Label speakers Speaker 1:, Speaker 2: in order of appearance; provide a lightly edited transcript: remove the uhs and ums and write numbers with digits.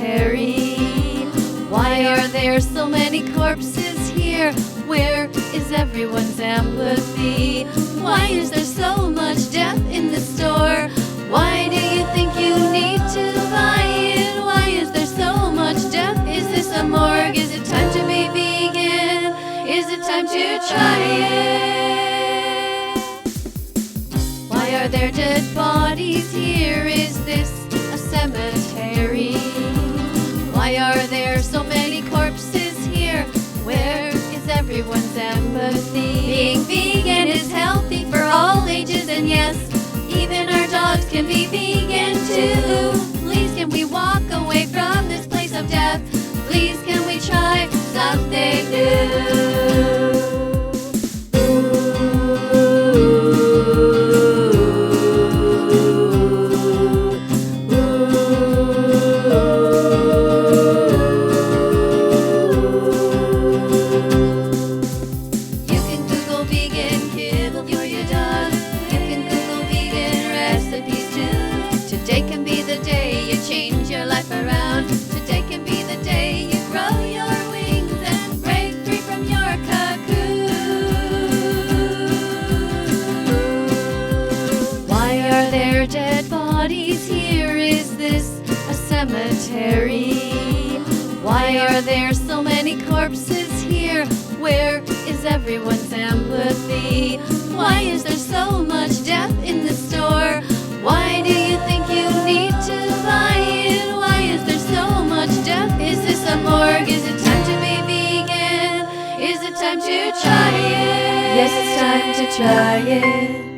Speaker 1: cemetery. Why are there so many corpses here? Where is everyone's empathy? Why is there so much death in the store? Why do you think you need to buy it? Why is there so much death? Is this a morgue? Is it time to be vegan? Is it time to try it? Why are there dead bodies here? Is this a cemetery? Why are there so many corpses here? Where is everyone's empathy? Being vegan is healthy for all ages, and yes, even our dogs can be vegan too. Please can we walk away from this place of death? Please can we try something new? Today can be the day you change your life around. Today can be the day you grow your wings and break free from your cocoon. Why are there dead bodies here? Is this a cemetery? Why are there so many corpses here? Where is everyone's empathy? Why is there so much death in the store? Why do you think you need to buy it? Why is there so much death? Is this a morgue? Is it time to be vegan? Is it time to try it? Yes, it's time to try it.